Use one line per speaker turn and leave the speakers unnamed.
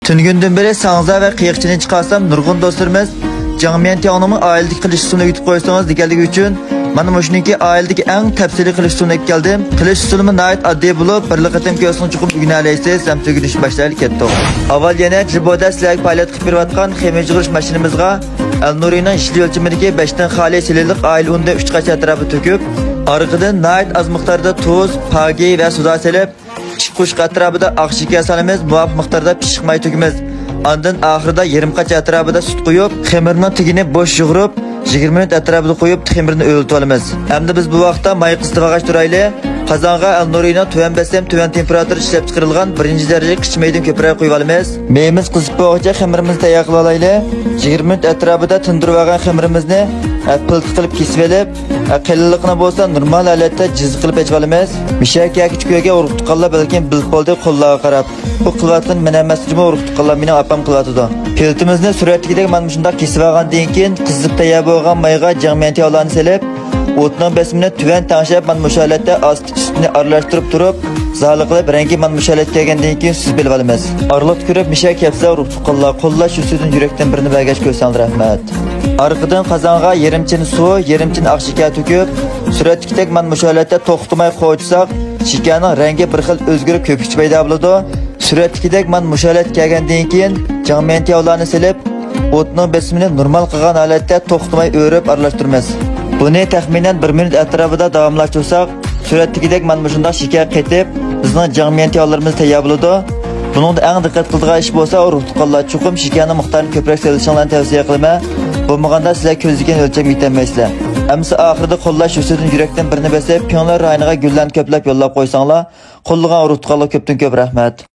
Tüngündün beri sağınıza ve kıyıkçını çıkarsam nurgun dostlarımız Cangmiyan Tiyanımın ailedeki kılıç usulunu yutib qo'ysangiz deganligi uchun mana mushuniki ailedeki eng tafsiliy kılıç usuluna keldim. Kılıç usulumi nayt oddiy bo'lib, bir qatim ko'rsang chuqur o'rganaysiz, ham tugunish boshlaylik ketdik. Avval yana Jiboda sizlarga faoliyat qilib berayotgan xemir yig'irish mashinamizga Al Nurining ishli o'lchamidagi 5 dan xali sililiq oila unda 3 qacha atrofi to'kib, orqadan nayt az miqdorda tuz, pagi va suda selib, chiqqush atrofida oq shakar solamiz, muvofiq miqdorda pishiq may to'kamiz. Ondan oxirida yarim qacha atrofida sut qo'yib, xemirning tugini bo'sh yug'urib, 20 minut atrofida qo'yib, xemirni o'ltib olamiz. Hamda biz bu vaqtda may qizdirg'ach turayli. Qozonga Al Nurining tuvan basam, tuvan temperatura ishlab chiqarilgan 1-daraja qichmaydan ko'proq qo'yib olamiz. Meyimiz qizib bo'lguncha xemirimizni tayyor qilib olaylik. 20 minut atrofida tindirib olgan xemirimizni pilti qilib kesib olib, qalinliqni bo'lsa normal holatda jiz qilib echib olamiz. Mishak yoki chukoga urib tuqqanlar balkim bilib bo'ldi qo'llarga qarab. Bu qilayotgan men emas, juma urib tuqqanlar mening opam qilayotdi. Piltimizni suratdagidek mana shunday kesib olgandan keyin qizib tayyor bo'lgan mayga Cangmiyan Tiyanlarni selib, o'tning besimini tuvan tanglab mana shu holatda asti ustini aralashtirib turib, zali qilib rangi mana shu holatga kelgandan keyin suzib olamiz. Aralab ko'rib mishak kepsa urib tuqqanlar qo'llash ustidan yurakdan birini bagaj ko'rsangiz rahmat. Arqadan qozonga yarim chin suv, yarim chin oq shakar to'kib, suratdagidek mana shu holatda to'xtamay qo'ysak, shakarning rangi bir xil o'zgarib ko'pikchi paydo bo'ladi. Suratdagidek mana shu holatga kelgandan keyin Cangmiyan Tiyanlarni selib, o'tning besimini normal qilgan holatda to'xtamay o'rib aralashtiramiz. Buni taxminan 1 minut atrofida davomlashtirsak, suratdagidek mana shunday shakar qetib, bizning Cangmiyan Tiyanlarimiz tayyor bo'ladi. Buningda eng diqqat qiladigan ish bo'lsa, urug' tuqqanlar chuqum shakarning miqdorini ko'proq selishingizni tavsiya qilaman. Bo'lmaganda sizlar ko'zlagan o'lcham yetolmaysizlar. Amsa oxirida qo'llash ustidan yurakdan birini basib, ko'ngil rayoniga gullarni ko'plab yo'llab qo'ysanglar, qo'llagan urug' tuqqanlar ko'pdan ko'p rahmat.